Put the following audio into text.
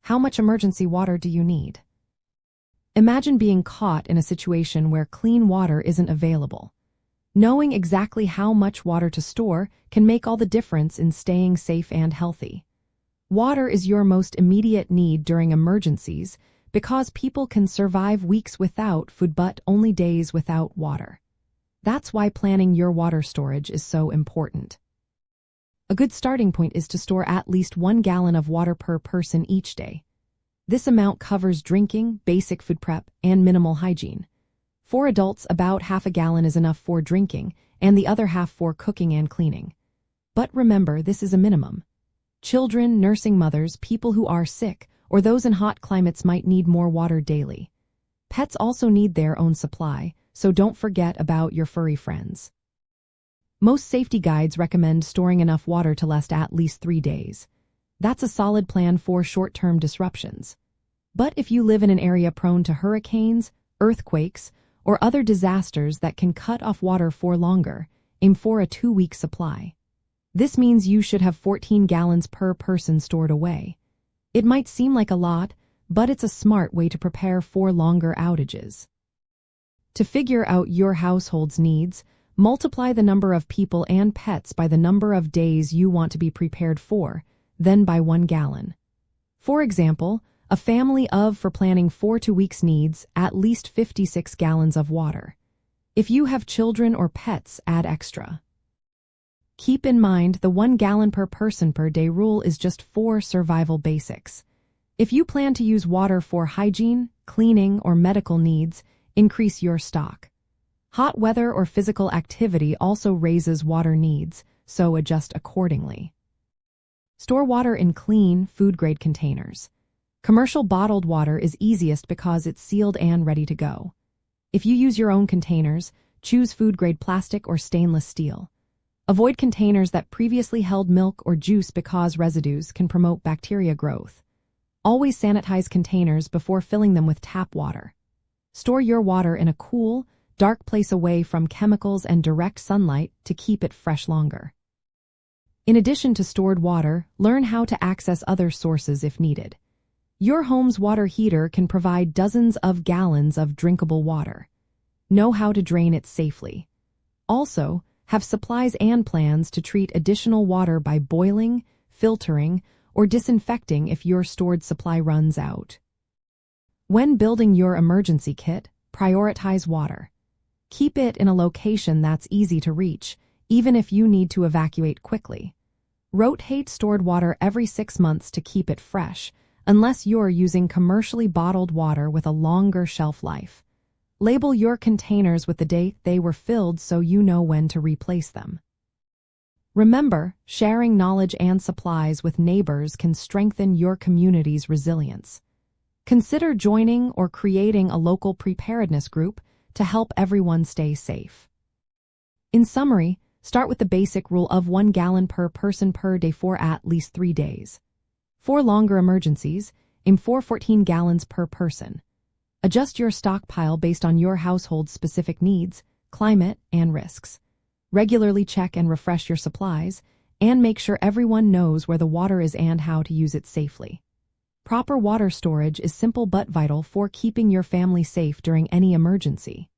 How much emergency water do you need? Imagine being caught in a situation where clean water isn't available. Knowing exactly how much water to store can make all the difference in staying safe and healthy. Water is your most immediate need during emergencies because people can survive weeks without food but only days without water. That's why planning your water storage is so important. A good starting point is to store at least 1 gallon of water per person each day. This amount covers drinking, basic food prep, and minimal hygiene. For adults, about half a gallon is enough for drinking, and the other half for cooking and cleaning. But remember, this is a minimum. Children, nursing mothers, people who are sick, or those in hot climates might need more water daily. Pets also need their own supply, so don't forget about your furry friends. Most safety guides recommend storing enough water to last at least 3 days. That's a solid plan for short-term disruptions. But if you live in an area prone to hurricanes, earthquakes, or other disasters that can cut off water for longer, aim for a 2-week supply. This means you should have 14 gallons per person stored away. It might seem like a lot, but it's a smart way to prepare for longer outages. To figure out your household's needs, multiply the number of people and pets by the number of days you want to be prepared for, then by 1 gallon. For example, a family of for planning 4 weeks needs at least 56 gallons of water. If you have children or pets, add extra. Keep in mind the 1 gallon per person per day rule is just for survival basics. If you plan to use water for hygiene, cleaning, or medical needs, increase your stock. Hot weather or physical activity also raises water needs, so adjust accordingly. Store water in clean, food-grade containers. Commercial bottled water is easiest because it's sealed and ready to go. If you use your own containers, choose food-grade plastic or stainless steel. Avoid containers that previously held milk or juice because residues can promote bacteria growth. Always sanitize containers before filling them with tap water. Store your water in a cool, dark place away from chemicals and direct sunlight to keep it fresh longer. In addition to stored water, learn how to access other sources if needed. Your home's water heater can provide dozens of gallons of drinkable water. Know how to drain it safely. Also, have supplies and plans to treat additional water by boiling, filtering, or disinfecting if your stored supply runs out. When building your emergency kit, prioritize water. Keep it in a location that's easy to reach, even if you need to evacuate quickly. Rotate stored water every 6 months to keep it fresh, unless you're using commercially bottled water with a longer shelf life. Label your containers with the date they were filled so you know when to replace them. Remember, sharing knowledge and supplies with neighbors can strengthen your community's resilience. Consider joining or creating a local preparedness group to help everyone stay safe. In summary, start with the basic rule of 1 gallon per person per day for at least 3 days. For longer emergencies, aim for 14 gallons per person. Adjust your stockpile based on your household's specific needs, climate, and risks. Regularly check and refresh your supplies, and make sure everyone knows where the water is and how to use it safely. Proper water storage is simple but vital for keeping your family safe during any emergency.